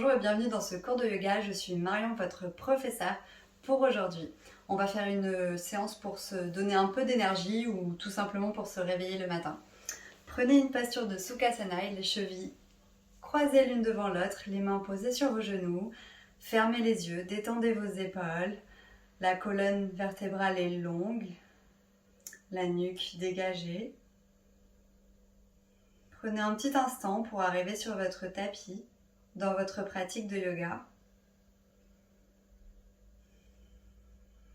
Bonjour et bienvenue dans ce cours de yoga. Je suis Marion, votre professeure pour aujourd'hui. On va faire une séance pour se donner un peu d'énergie ou tout simplement pour se réveiller le matin. Prenez une posture de Sukhasana, les chevilles croisées l'une devant l'autre, les mains posées sur vos genoux. Fermez les yeux, détendez vos épaules. La colonne vertébrale est longue, la nuque dégagée. Prenez un petit instant pour arriver sur votre tapis dans votre pratique de yoga.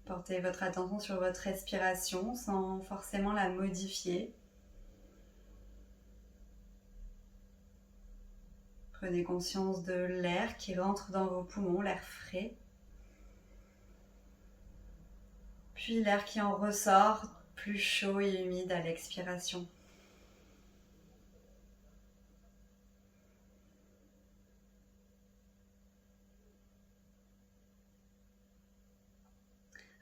Portez votre attention sur votre respiration sans forcément la modifier. Prenez conscience de l'air qui rentre dans vos poumons, l'air frais. Puis l'air qui en ressort, plus chaud et humide à l'expiration.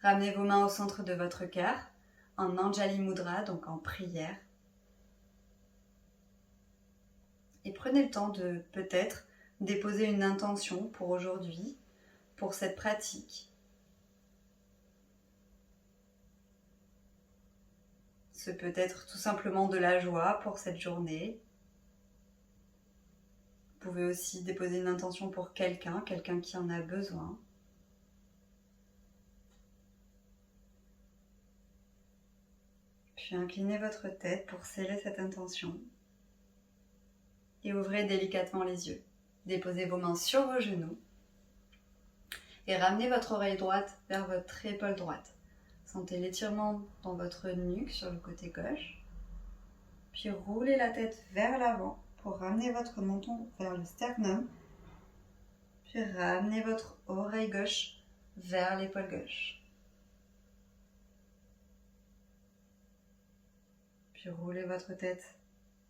Ramenez vos mains au centre de votre cœur, en Anjali Mudra, donc en prière. Et prenez le temps de peut-être déposer une intention pour aujourd'hui, pour cette pratique. Ce peut être tout simplement de la joie pour cette journée. Vous pouvez aussi déposer une intention pour quelqu'un qui en a besoin. Puis inclinez votre tête pour sceller cette intention. Et ouvrez délicatement les yeux. Déposez vos mains sur vos genoux. Et ramenez votre oreille droite vers votre épaule droite. Sentez l'étirement dans votre nuque sur le côté gauche. Puis roulez la tête vers l'avant pour ramener votre menton vers le sternum. Puis ramenez votre oreille gauche vers l'épaule gauche. Puis roulez votre tête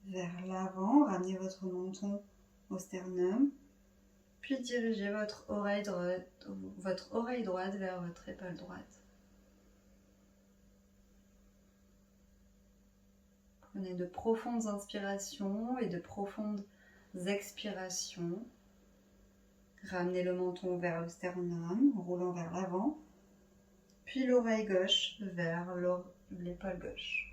vers l'avant, ramenez votre menton au sternum. Puis dirigez votre oreille droite vers votre épaule droite. Prenez de profondes inspirations et de profondes expirations. Ramenez le menton vers le sternum, roulant vers l'avant. Puis l'oreille gauche vers l'épaule gauche.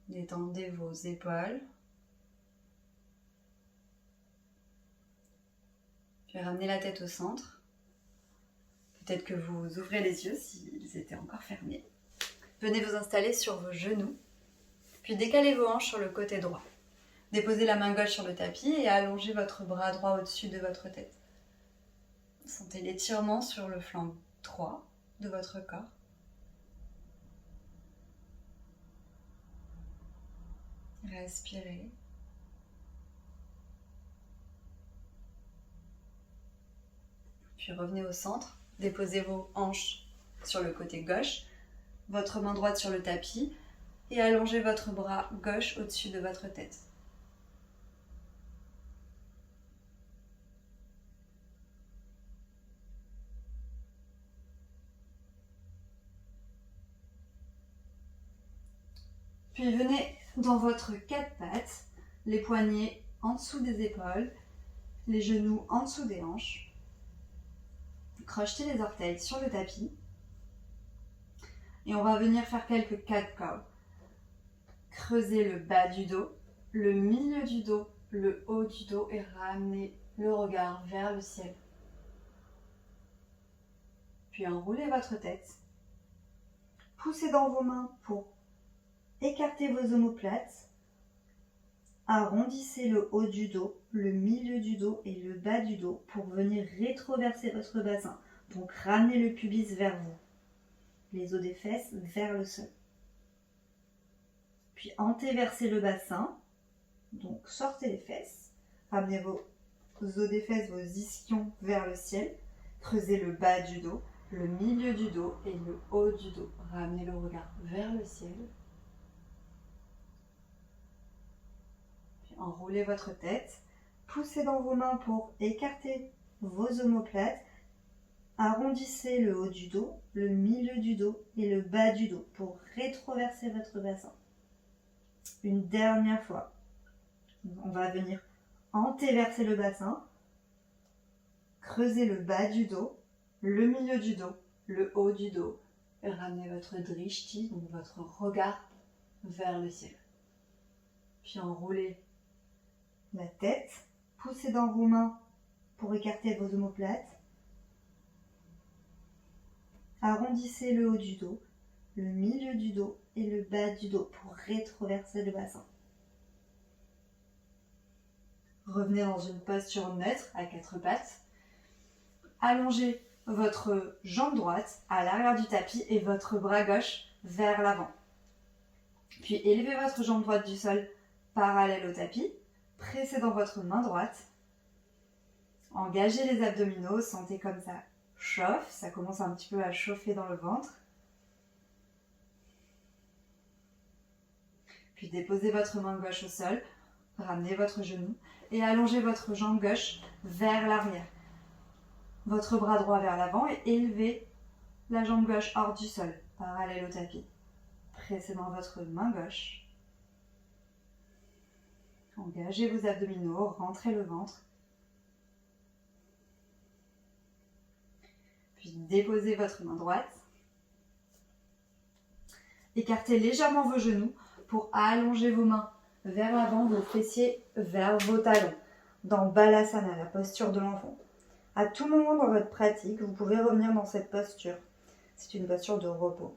Détendez vos épaules. Puis ramenez la tête au centre. Peut-être que vous ouvrez les yeux s'ils étaient encore fermés. Venez vous installer sur vos genoux. Puis décalez vos hanches sur le côté droit. Déposez la main gauche sur le tapis et allongez votre bras droit au-dessus de votre tête. Sentez l'étirement sur le flanc droit de votre corps. Respirez. Puis revenez au centre. Déposez vos hanches sur le côté gauche, votre main droite sur le tapis et allongez votre bras gauche au-dessus de votre tête. Puis venez dans votre quatre pattes, les poignets en dessous des épaules, les genoux en dessous des hanches. Crochetez les orteils sur le tapis. Et on va venir faire quelques cat cow. Creusez le bas du dos, le milieu du dos, le haut du dos et ramenez le regard vers le ciel. Puis enroulez votre tête. Poussez dans vos mains pour écarter vos omoplates. Arrondissez le haut du dos, le milieu du dos et le bas du dos pour venir rétroverser votre bassin. Donc ramenez le pubis vers vous. Les os des fesses vers le sol. Puis antéversez le bassin. Donc sortez les fesses. Ramenez vos os des fesses, vos ischions vers le ciel. Creusez le bas du dos, le milieu du dos et le haut du dos. Ramenez le regard vers le ciel. Puis enroulez votre tête. Poussez dans vos mains pour écarter vos omoplates. Arrondissez le haut du dos, le milieu du dos et le bas du dos pour rétroverser votre bassin. Une dernière fois. On va venir antéverser le bassin, creuser le bas du dos, le milieu du dos, le haut du dos. Et ramenez votre drishti, donc votre regard, vers le ciel. Puis enroulez la tête, poussez dans vos mains pour écarter vos omoplates. Arrondissez le haut du dos, le milieu du dos et le bas du dos pour rétroverser le bassin. Revenez dans une posture neutre à quatre pattes. Allongez votre jambe droite à l'arrière du tapis et votre bras gauche vers l'avant. Puis élevez votre jambe droite du sol parallèle au tapis. Pressez dans votre main droite. Engagez les abdominaux, sentez comme ça chauffe, ça commence un petit peu à chauffer dans le ventre. Puis déposez votre main gauche au sol, ramenez votre genou et allongez votre jambe gauche vers l'arrière. Votre bras droit vers l'avant et élevez la jambe gauche hors du sol, parallèle au tapis. Pressez dans votre main gauche. Engagez vos abdominaux, rentrez le ventre. Puis déposez votre main droite. Écartez légèrement vos genoux pour allonger vos mains vers l'avant, vos fessiers vers vos talons, dans Balasana, la posture de l'enfant. À tout moment dans votre pratique, vous pouvez revenir dans cette posture. C'est une posture de repos.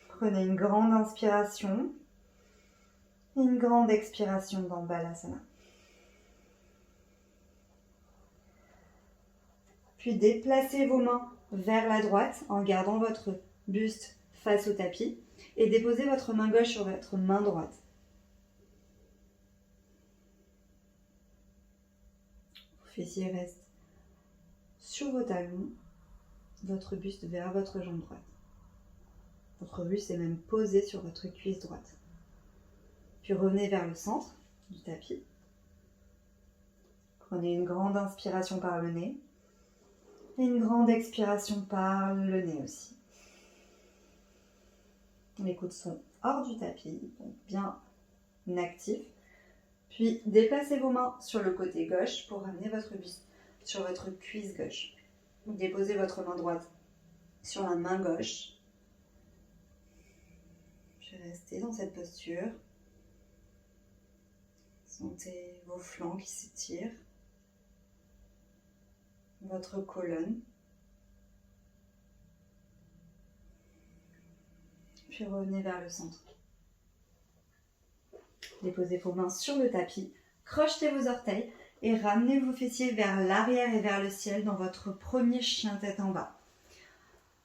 Prenez une grande inspiration et une grande expiration dans Balasana. Puis déplacez vos mains vers la droite en gardant votre buste face au tapis et déposez votre main gauche sur votre main droite. Vos fessiers restent sur vos talons, votre buste vers votre jambe droite. Votre buste est même posé sur votre cuisse droite. Puis revenez vers le centre du tapis. Prenez une grande inspiration par le nez. Et une grande expiration par le nez aussi. Les coudes sont hors du tapis, donc bien actifs. Puis déplacez vos mains sur le côté gauche pour ramener votre buste sur votre cuisse gauche. Déposez votre main droite sur la main gauche. Puis restez dans cette posture. Sentez vos flancs qui s'étirent. Votre colonne. Puis revenez vers le centre. Déposez vos mains sur le tapis, crochetez vos orteils et ramenez vos fessiers vers l'arrière et vers le ciel dans votre premier chien tête en bas.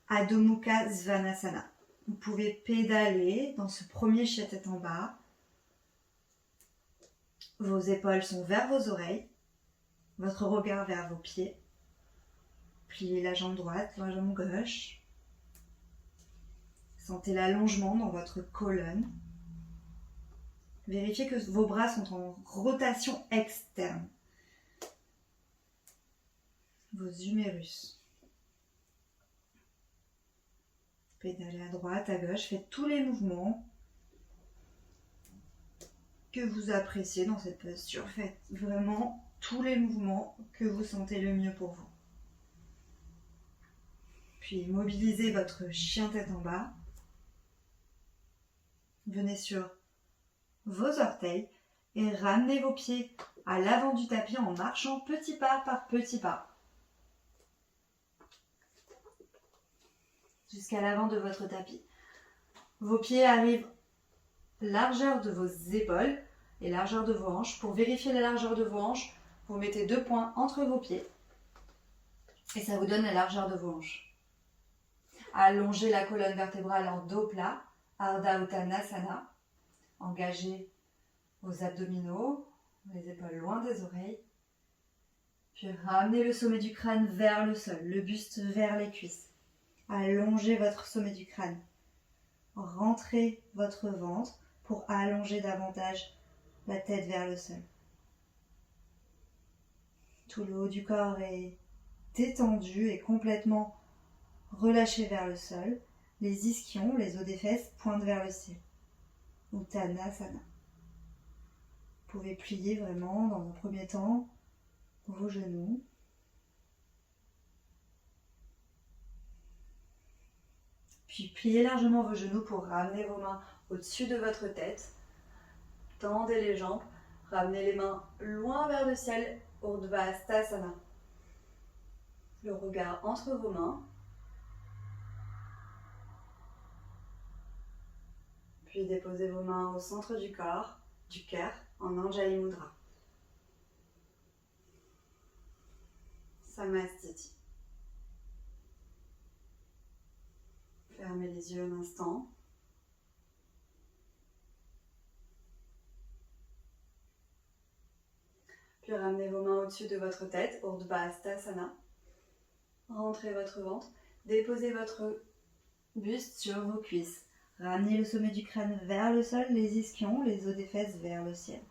Adho Mukha Svanasana. Vous pouvez pédaler dans ce premier chien tête en bas. Vos épaules sont vers vos oreilles, votre regard vers vos pieds. Pliez la jambe droite, la jambe gauche. Sentez l'allongement dans votre colonne. Vérifiez que vos bras sont en rotation externe. Vos humérus. Pédalez à droite, à gauche. Faites tous les mouvements que vous appréciez dans cette posture. Faites vraiment tous les mouvements que vous sentez le mieux pour vous. Puis mobilisez votre chien tête en bas. Venez sur vos orteils et ramenez vos pieds à l'avant du tapis en marchant petit pas par petit pas. Jusqu'à l'avant de votre tapis. Vos pieds arrivent largeur de vos épaules et largeur de vos hanches. Pour vérifier la largeur de vos hanches, vous mettez 2 points entre vos pieds et ça vous donne la largeur de vos hanches. Allongez la colonne vertébrale en dos plat, Ardha Uttanasana. Engagez vos abdominaux, les épaules loin des oreilles. Puis ramenez le sommet du crâne vers le sol, le buste vers les cuisses. Allongez votre sommet du crâne. Rentrez votre ventre pour allonger davantage la tête vers le sol. Tout le haut du corps est détendu et complètement relâché vers le sol. Les ischions, les os des fesses, pointent vers le ciel. Uttanasana. pouvez plier vraiment dans un premier temps vos genoux. Puis pliez largement vos genoux pour ramener vos mains au-dessus de votre tête. Tendez les jambes, ramenez les mains loin vers le ciel, Urdhva-sthasana. Le regard entre vos mains. Puis déposez vos mains au centre du corps, du cœur, en Anjali Mudra. Samastiti. Fermez les yeux un instant. Puis ramenez vos mains au-dessus de votre tête, Urdhva-sthasana. Rentrez votre ventre, déposez votre buste sur vos cuisses. Ramenez le sommet du crâne vers le sol, les ischions, les os des fesses vers le ciel.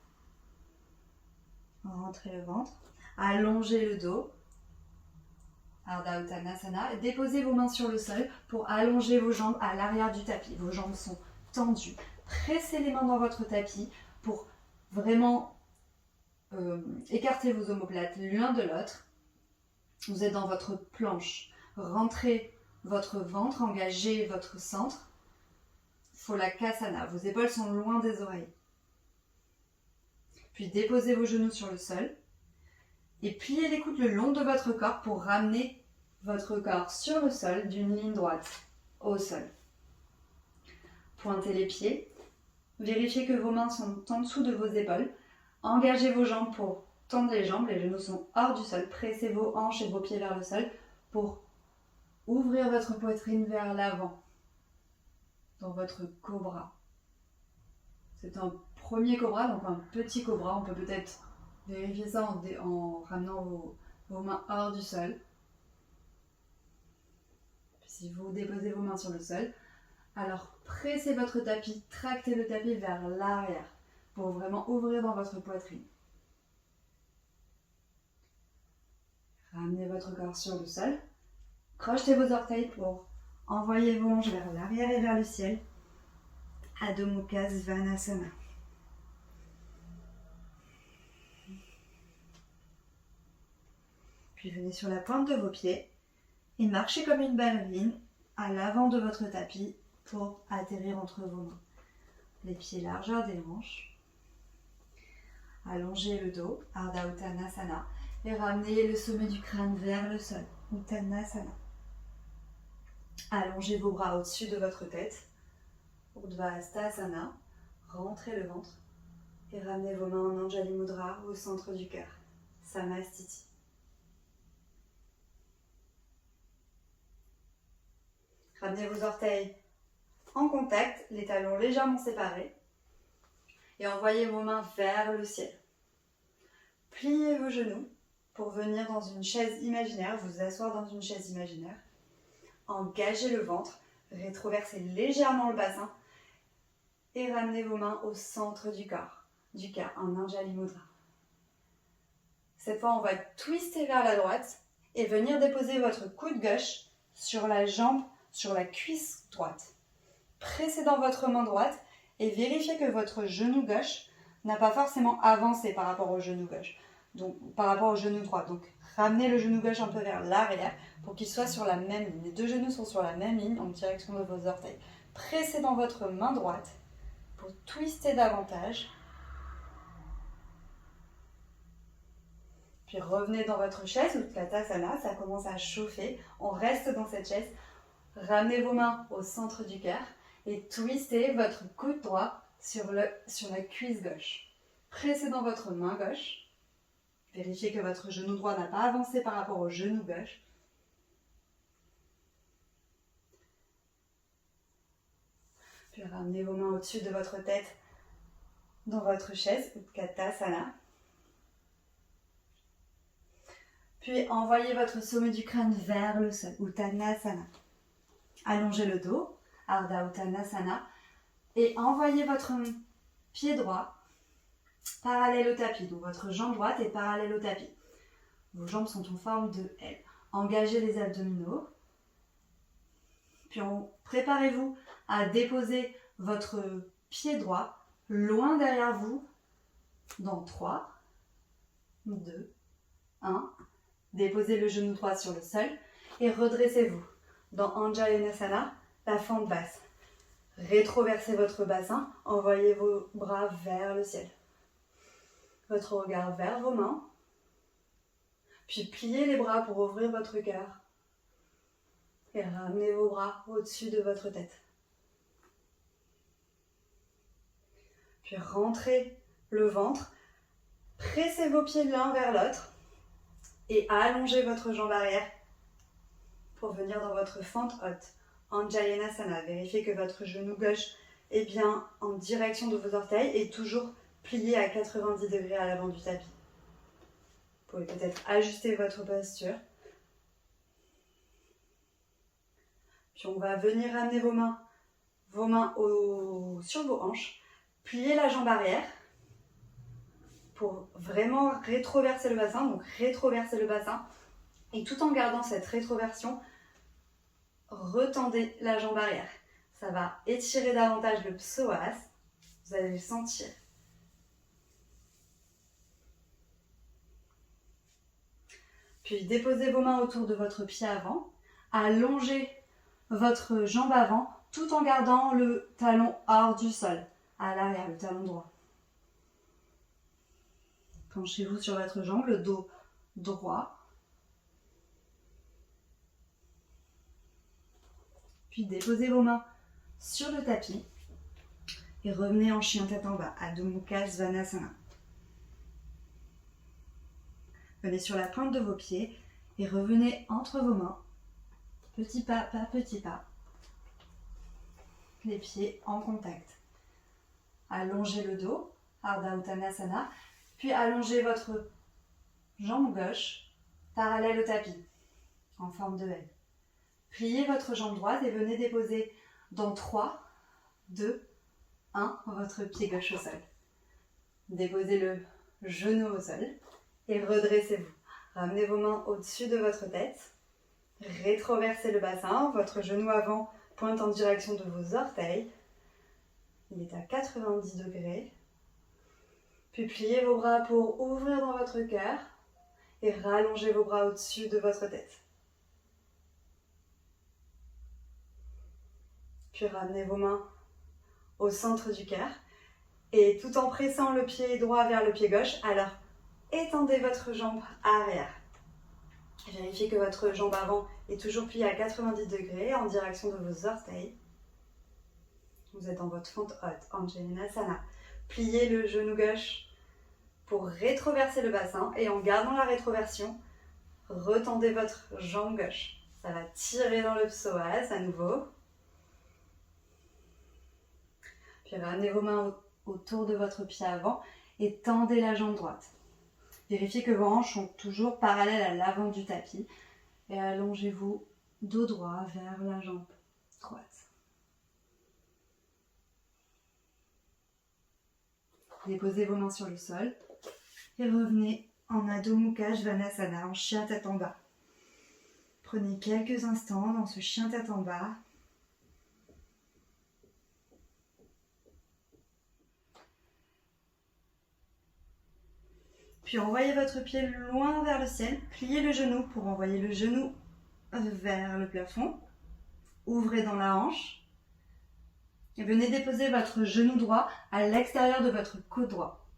Rentrez le ventre, allongez le dos, Ardha Uttanasana, et déposez vos mains sur le sol pour allonger vos jambes à l'arrière du tapis. Vos jambes sont tendues. Pressez les mains dans votre tapis pour vraiment écarter vos omoplates l'un de l'autre. Vous êtes dans votre planche. Rentrez votre ventre, engagez votre centre. Pholakasana, vos épaules sont loin des oreilles. Puis déposez vos genoux sur le sol et pliez les coudes le long de votre corps pour ramener votre corps sur le sol d'une ligne droite au sol. Pointez les pieds, vérifiez que vos mains sont en dessous de vos épaules, engagez vos jambes pour tendre les jambes, les genoux sont hors du sol, pressez vos hanches et vos pieds vers le sol pour ouvrir votre poitrine vers l'avant. Dans votre cobra. C'est un premier cobra, donc un petit cobra. On peut peut-être vérifier ça en ramenant vos mains hors du sol. Puis si vous déposez vos mains sur le sol, alors pressez votre tapis, tractez le tapis vers l'arrière pour vraiment ouvrir dans votre poitrine. Ramenez votre corps sur le sol, crochetez vos orteils pour envoyez vos hanches vers l'arrière et vers le ciel. Adho Mukha Svanasana. Puis venez sur la pointe de vos pieds et marchez comme une ballerine à l'avant de votre tapis pour atterrir entre vos mains. Les pieds largeur des hanches. Allongez le dos, Ardha Uttanasana, et ramenez le sommet du crâne vers le sol, Uttanasana. Allongez vos bras au-dessus de votre tête, Urdhva-sthasana, rentrez le ventre et ramenez vos mains en Anjali Mudra au centre du cœur, Samastiti. Ramenez vos orteils en contact, les talons légèrement séparés et envoyez vos mains vers le ciel. Pliez vos genoux pour venir dans une chaise imaginaire, vous asseoir dans une chaise imaginaire. Engagez le ventre, rétroversez légèrement le bassin et ramenez vos mains au centre du corps, en Anjali Mudra. Cette fois, on va twister vers la droite et venir déposer votre coude gauche sur la jambe, sur la cuisse droite. Pressez dans votre main droite et vérifiez que votre genou gauche n'a pas forcément avancé par rapport au genou gauche, donc par rapport au genou droit. Donc ramenez le genou gauche un peu vers l'arrière pour qu'il soit sur la même ligne. Les deux genoux sont sur la même ligne en direction de vos orteils. Pressez dans votre main droite pour twister davantage. Puis revenez dans votre chaise, Utkatasana, ça commence à chauffer. On reste dans cette chaise. Ramenez vos mains au centre du cœur et twistez votre coude droit sur la cuisse gauche. Pressez dans votre main gauche. Vérifiez que votre genou droit n'a pas avancé par rapport au genou gauche. Puis ramenez vos mains au-dessus de votre tête dans votre chaise, Utkatasana. Puis envoyez votre sommet du crâne vers le sol, Uttanasana. Allongez le dos, Ardha Uttanasana, et envoyez votre pied droit parallèle au tapis. Donc votre jambe droite est parallèle au tapis. Vos jambes sont en forme de L. Engagez les abdominaux. Puis préparez-vous à déposer votre pied droit loin derrière vous, Dans 3, 2, 1. Déposez le genou droit sur le sol et redressez-vous. Dans Anjayanasana, la fente basse. Rétroversez votre bassin, envoyez vos bras vers le ciel. Votre regard vers vos mains. Puis pliez les bras pour ouvrir votre cœur. Et ramenez vos bras au-dessus de votre tête. Puis rentrez le ventre. Pressez vos pieds l'un vers l'autre. Et allongez votre jambe arrière pour venir dans votre fente haute. Anjayanasana. Vérifiez que votre genou gauche est bien en direction de vos orteils et toujours plié à 90 degrés à l'avant du tapis. Vous pouvez peut-être ajuster votre posture. Puis on va venir ramener vos mains sur vos hanches. Pliez la jambe arrière pour vraiment rétroverser le bassin. Donc rétroverser le bassin. Et tout en gardant cette rétroversion, retendez la jambe arrière. Ça va étirer davantage le psoas. Vous allez le sentir. Puis déposez vos mains autour de votre pied avant. Allongez votre jambe avant tout en gardant le talon hors du sol. À l'arrière, le talon droit. Penchez-vous sur votre jambe, le dos droit. Puis déposez vos mains sur le tapis et revenez en chien tête en bas, Adho Mukha Svanasana. Venez sur la pointe de vos pieds et revenez entre vos mains, petit pas par petit pas, les pieds en contact. Allongez le dos, Ardha Uttanasana, puis allongez votre jambe gauche parallèle au tapis, en forme de L. Pliez votre jambe droite et venez déposer dans 3, 2, 1, votre pied gauche au sol. Déposez le genou au sol et redressez-vous. Ramenez vos mains au-dessus de votre tête. Rétroversez le bassin. Votre genou avant pointe en direction de vos orteils. Il est à 90 degrés. Puis pliez vos bras pour ouvrir dans votre cœur et rallongez vos bras au-dessus de votre tête. Puis ramenez vos mains au centre du cœur et tout en pressant le pied droit vers le pied gauche, alors étendez votre jambe arrière. Vérifiez que votre jambe avant est toujours pliée à 90 degrés en direction de vos orteils. Vous êtes dans votre fente haute, Anjayanasana. Pliez le genou gauche pour rétroverser le bassin et en gardant la rétroversion, retendez votre jambe gauche. Ça va tirer dans le psoas à nouveau. Puis ramenez vos mains autour de votre pied avant et tendez la jambe droite. Vérifiez que vos hanches sont toujours parallèles à l'avant du tapis et allongez-vous dos droit vers la jambe droite. Déposez vos mains sur le sol et revenez en Adho Mukha Svanasana, en chien tête en bas. Prenez quelques instants dans ce chien tête en bas. Puis envoyez votre pied loin vers le ciel, pliez le genou pour envoyer le genou vers le plafond. Ouvrez dans la hanche. Et venez déposer votre genou droit à l'extérieur de votre côte droit.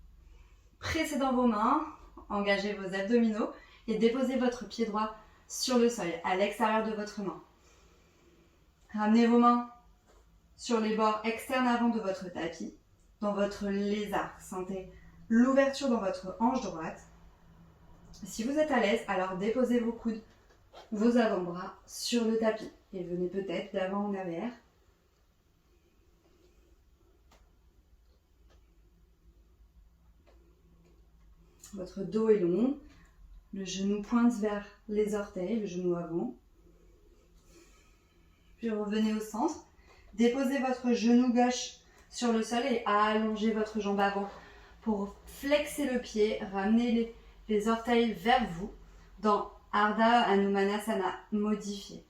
Pressez dans vos mains, engagez vos abdominaux et déposez votre pied droit sur le sol, à l'extérieur de votre main. Ramenez vos mains sur les bords externes avant de votre tapis, dans votre lézard. Sentez l'ouverture dans votre hanche droite. Si vous êtes à l'aise, alors déposez vos coudes, vos avant-bras sur le tapis et venez peut-être d'avant en arrière. Votre dos est long, le genou pointe vers les orteils, le genou avant. Puis revenez au centre, déposez votre genou gauche sur le sol et allongez votre jambe avant pour flexer le pied, ramener les orteils vers vous dans Ardha Hanumanasana modifié.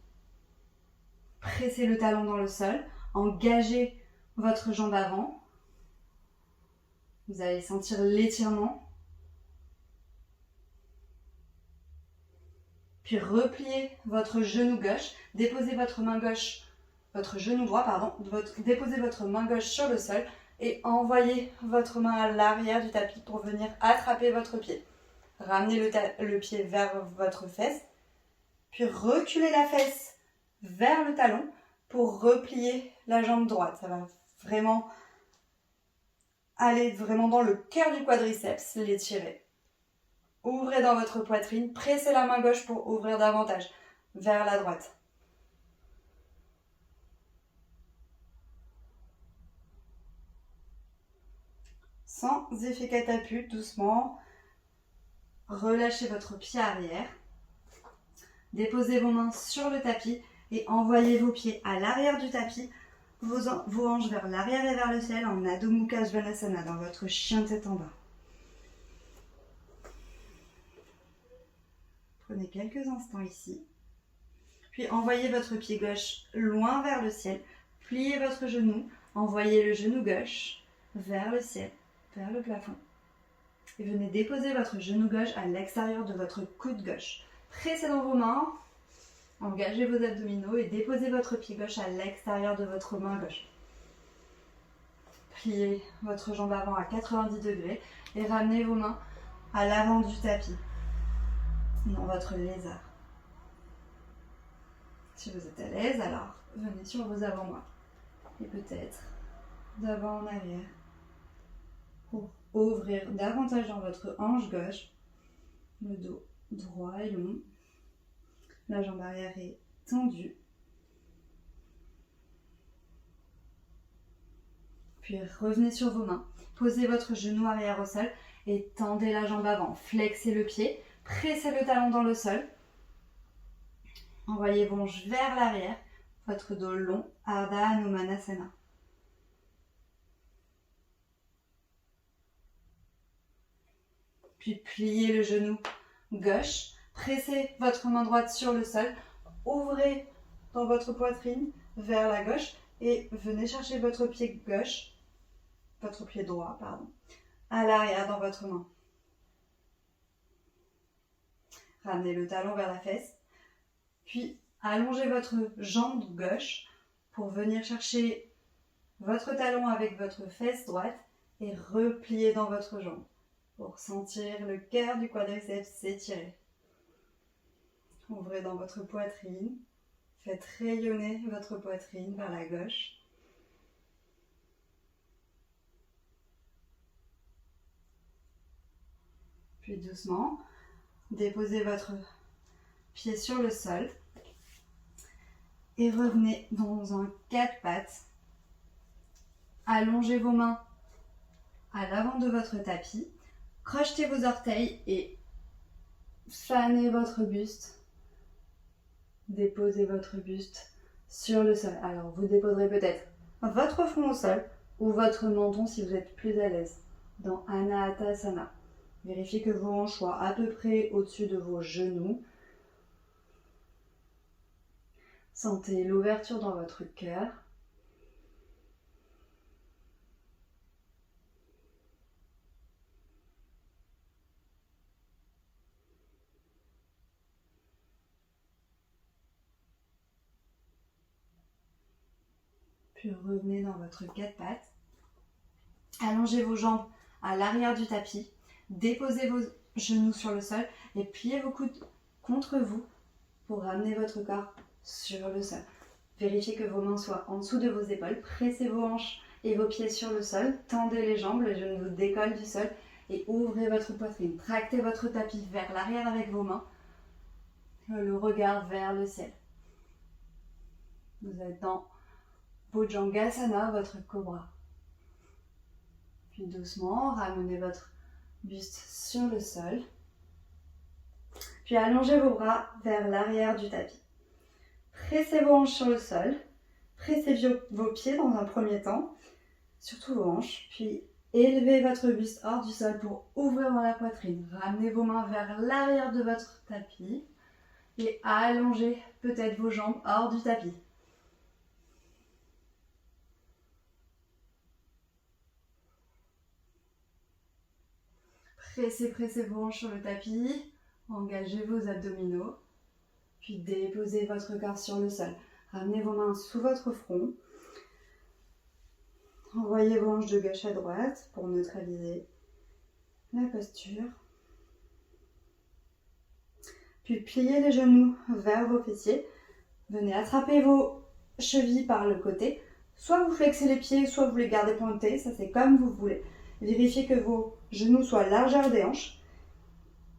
Pressez le talon dans le sol, engagez votre jambe avant. Vous allez sentir l'étirement. Puis repliez votre genou gauche, déposez votre main gauche, votre genou droit, pardon, déposez votre main gauche sur le sol et envoyez votre main à l'arrière du tapis pour venir attraper votre pied. Ramenez le pied vers votre fesse, puis reculez la fesse vers le talon pour replier la jambe droite. Ça va vraiment aller dans le cœur du quadriceps, l'étirer. Ouvrez dans votre poitrine, pressez la main gauche pour ouvrir davantage vers la droite. Sans effet catapulte, doucement, relâchez votre pied arrière. Déposez vos mains sur le tapis et envoyez vos pieds à l'arrière du tapis, vos hanches vers l'arrière et vers le ciel en Adho Mukha Svanasana, dans votre chien de tête en bas. Prenez quelques instants ici. Puis envoyez votre pied gauche loin vers le ciel. Pliez votre genou. Envoyez le genou gauche vers le ciel, vers le plafond. Et venez déposer votre genou gauche à l'extérieur de votre coude gauche. Pressez dans vos mains. Engagez vos abdominaux et déposez votre pied gauche à l'extérieur de votre main gauche. Pliez votre jambe avant à 90 degrés et ramenez vos mains à l'avant du tapis, dans votre lézard. Si vous êtes à l'aise, alors venez sur vos avant-bras et peut-être d'avant en arrière pour ouvrir davantage dans votre hanche gauche, le dos droit et long, la jambe arrière est tendue. Puis revenez sur vos mains, posez votre genou arrière au sol et tendez la jambe avant, flexez le pied, pressez le talon dans le sol. Envoyez vos hanches vers l'arrière, votre dos long, Ardha Hanumanasana. Puis pliez le genou gauche, pressez votre main droite sur le sol, ouvrez dans votre poitrine vers la gauche et venez chercher votre pied droit, à l'arrière dans votre main. Ramenez le talon vers la fesse. Puis, allongez votre jambe gauche pour venir chercher votre talon avec votre fesse droite et replier dans votre jambe pour sentir le cœur du quadriceps s'étirer. Ouvrez dans votre poitrine, faites rayonner votre poitrine vers la gauche. Puis doucement, déposez votre pied sur le sol et revenez dans un 4 pattes. Allongez vos mains à l'avant de votre tapis, crochetez vos orteils et fanez votre buste. Déposez votre buste sur le sol. Alors vous déposerez peut-être votre front au sol ou votre menton si vous êtes plus à l'aise dans Anahatasana. Vérifiez que vos hanches soient à peu près au-dessus de vos genoux. Sentez l'ouverture dans votre cœur. Puis revenez dans votre 4 pattes. Allongez vos jambes à l'arrière du tapis. Déposez vos genoux sur le sol et pliez vos coudes contre vous pour ramener votre corps sur le sol. Vérifiez que vos mains soient en dessous de vos épaules. Pressez vos hanches et vos pieds sur le sol. Tendez les jambes, les genoux décollent du sol et ouvrez votre poitrine. Tractez votre tapis vers l'arrière avec vos mains. Le regard vers le ciel. Vous êtes dans Bhujangasana, votre cobra. Puis doucement, ramenez votre buste sur le sol. Puis allongez vos bras vers l'arrière du tapis. Pressez vos hanches sur le sol. Pressez vos pieds dans un premier temps, surtout vos hanches. Puis élevez votre buste hors du sol pour ouvrir dans la poitrine. Ramenez vos mains vers l'arrière de votre tapis et allongez peut-être vos jambes hors du tapis. Pressez vos hanches sur le tapis. Engagez vos abdominaux. Puis déposez votre corps sur le sol. Ramenez vos mains sous votre front. Envoyez vos hanches de gauche à droite pour neutraliser la posture. Puis pliez les genoux vers vos fessiers. Venez attraper vos chevilles par le côté. Soit vous flexez les pieds, soit vous les gardez pointés. Ça, c'est comme vous voulez. Vérifiez que vos genoux soient largeur des hanches.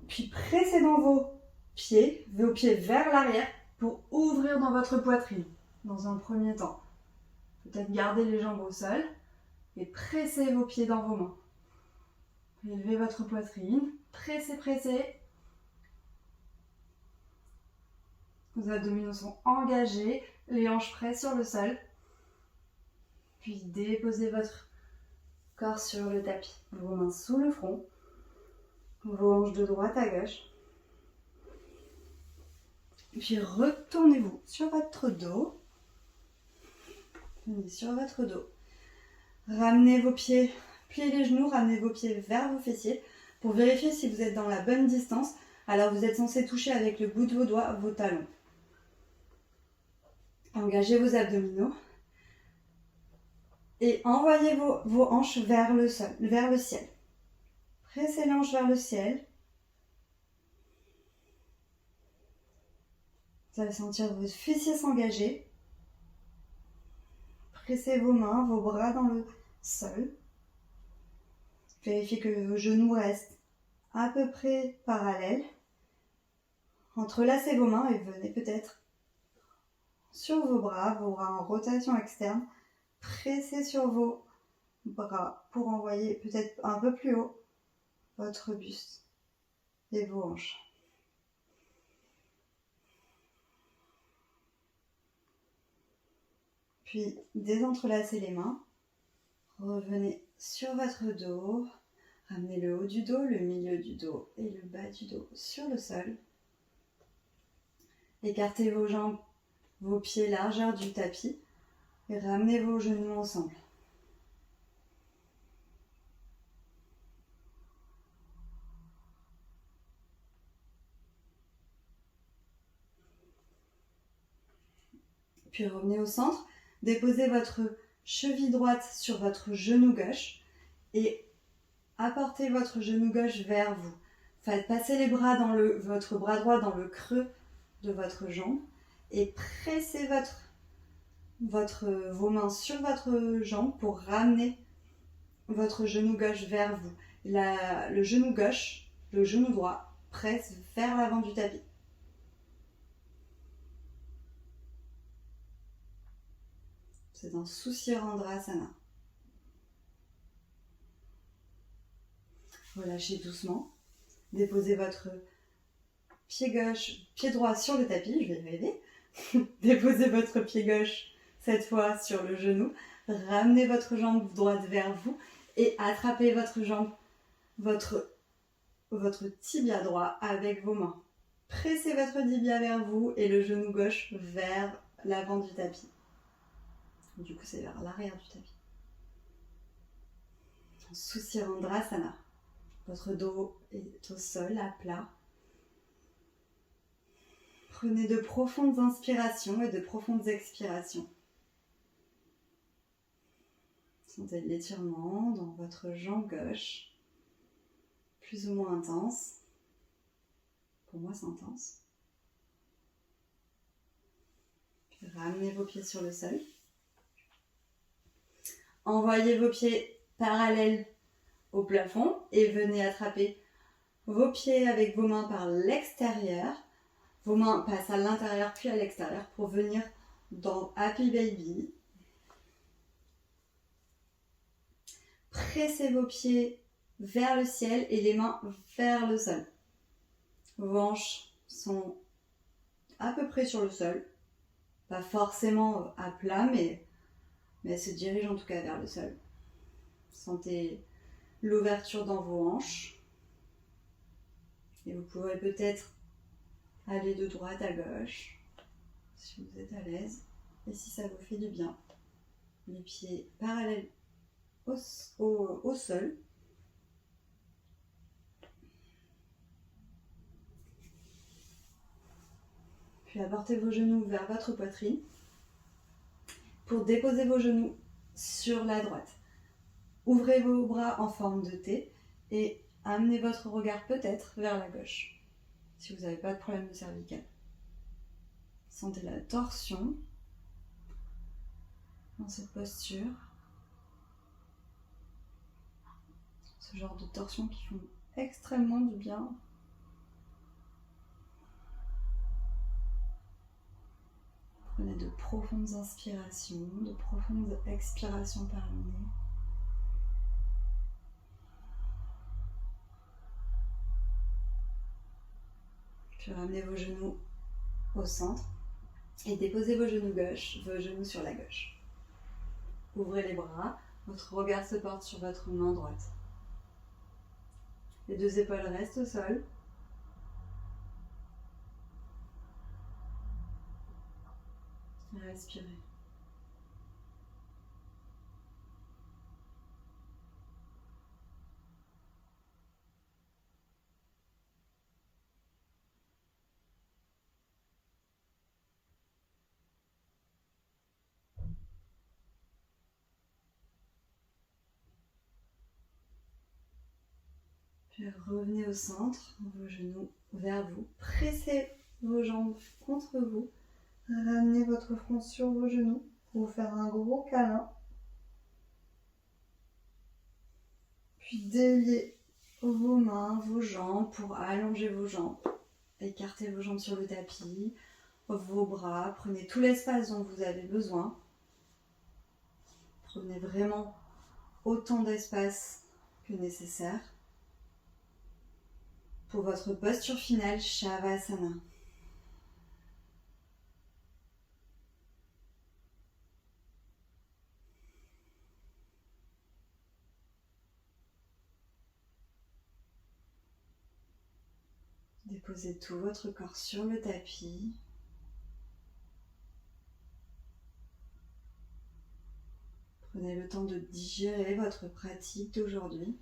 Puis pressez dans vos pieds vers l'arrière pour ouvrir dans votre poitrine dans un premier temps. Peut-être garder les jambes au sol et pressez vos pieds dans vos mains. Élevez votre poitrine, pressez. Vos abdominaux sont engagés, les hanches près sur le sol. Puis déposez votre corps sur le tapis. Vos mains sous le front, vos hanches de droite à gauche. Puis retournez-vous sur votre dos. Venez sur votre dos. Ramenez vos pieds, pliez les genoux, ramenez vos pieds vers vos fessiers pour vérifier si vous êtes dans la bonne distance. Alors vous êtes censé toucher avec le bout de vos doigts vos talons. Engagez vos abdominaux et envoyez vos hanches vers le sol, vers le ciel. Pressez les hanches vers le ciel. Vous allez sentir vos fessiers s'engager. Pressez vos mains, vos bras dans le sol. Vérifiez que vos genoux restent à peu près parallèles. Entrelacez vos mains et venez peut-être sur vos bras en rotation externe. Pressez sur vos bras pour envoyer peut-être un peu plus haut votre buste et vos hanches. Puis désentrelacez les mains, revenez sur votre dos, ramenez le haut du dos, le milieu du dos et le bas du dos sur le sol. Écartez vos jambes, vos pieds largeur du tapis et ramenez vos genoux ensemble. Puis revenez au centre. Déposez votre cheville droite sur votre genou gauche et apportez votre genou gauche vers vous. Faites passer les bras votre bras droit dans le creux de votre jambe et pressez vos mains sur votre jambe pour ramener votre genou gauche vers vous. Le genou gauche, le genou droit presse vers l'avant du tapis. C'est un Sushirandhrasana. Relâchez doucement. Déposez votre pied droit sur le tapis. Je vais y arriver. Déposez votre pied gauche, cette fois sur le genou. Ramenez votre jambe droite vers vous et attrapez votre jambe, votre tibia droit avec vos mains. Pressez votre tibia vers vous et le genou gauche vers l'avant du tapis. Du coup, c'est vers l'arrière du tapis. Sushirandhrasana. Votre dos est au sol, à plat. Prenez de profondes inspirations et de profondes expirations. Sentez l'étirement dans votre jambe gauche, plus ou moins intense. Pour moi, c'est intense. Puis ramenez vos pieds sur le sol. Envoyez vos pieds parallèles au plafond et venez attraper vos pieds avec vos mains par l'extérieur. Vos mains passent à l'intérieur puis à l'extérieur pour venir dans Happy Baby. Pressez vos pieds vers le ciel et les mains vers le sol. Vos hanches sont à peu près sur le sol. Pas forcément à plat, mais elles se dirigent en tout cas vers le sol. Sentez l'ouverture dans vos hanches. Et vous pourrez peut-être aller de droite à gauche, si vous êtes à l'aise. Et si ça vous fait du bien, les pieds parallèles au sol. Puis apportez vos genoux vers votre poitrine pour déposer vos genoux sur la droite. Ouvrez vos bras en forme de T et amenez votre regard peut-être vers la gauche, si vous n'avez pas de problème de cervical. Sentez la torsion dans cette posture. Ce genre de torsion qui font extrêmement du bien. Prenez de profondes inspirations, de profondes expirations par le nez. Puis ramenez vos genoux au centre et déposez vos genoux sur la gauche. Ouvrez les bras, votre regard se porte sur votre main droite. Les deux épaules restent au sol. Respirez. Puis revenez au centre, vos genoux vers vous. Pressez vos jambes contre vous. Ramenez votre front sur vos genoux pour vous faire un gros câlin. Puis déliez vos mains, vos jambes pour allonger vos jambes. Écartez vos jambes sur le tapis, vos bras. Prenez tout l'espace dont vous avez besoin. Prenez vraiment autant d'espace que nécessaire. Pour votre posture finale, Shavasana. Déposez tout votre corps sur le tapis. Prenez le temps de digérer votre pratique d'aujourd'hui.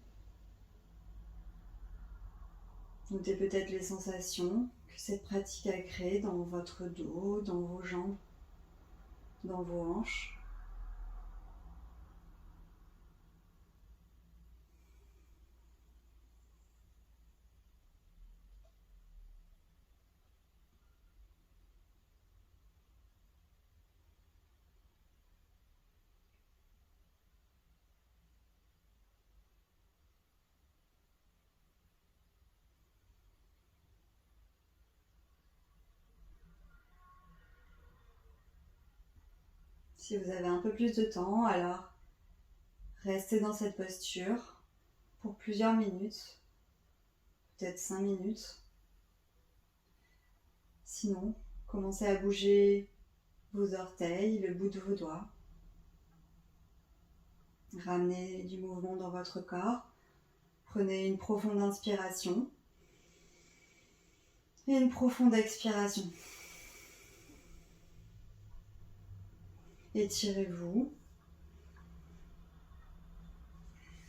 Notez peut-être les sensations que cette pratique a créées dans votre dos, dans vos jambes, dans vos hanches. Si vous avez un peu plus de temps, alors restez dans cette posture pour plusieurs minutes, peut-être 5 minutes. Sinon, commencez à bouger vos orteils, le bout de vos doigts. Ramenez du mouvement dans votre corps. Prenez une profonde inspiration et une profonde expiration. Étirez-vous.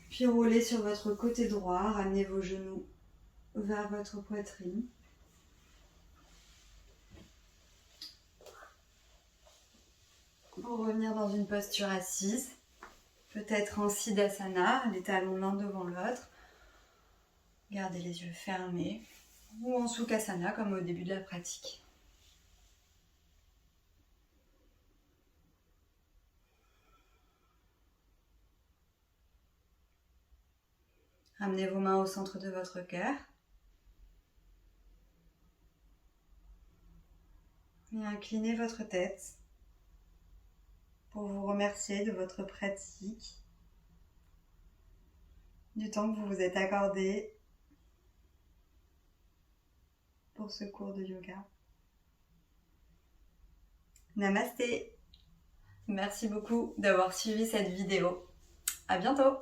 Puis roulez sur votre côté droit. Ramenez vos genoux vers votre poitrine. Pour revenir dans une posture assise, peut-être en Siddhasana, les talons l'un devant l'autre. Gardez les yeux fermés. Ou en Sukhasana, comme au début de la pratique. Ramenez vos mains au centre de votre cœur. Et inclinez votre tête pour vous remercier de votre pratique, du temps que vous vous êtes accordé pour ce cours de yoga. Namasté! Merci beaucoup d'avoir suivi cette vidéo. À bientôt!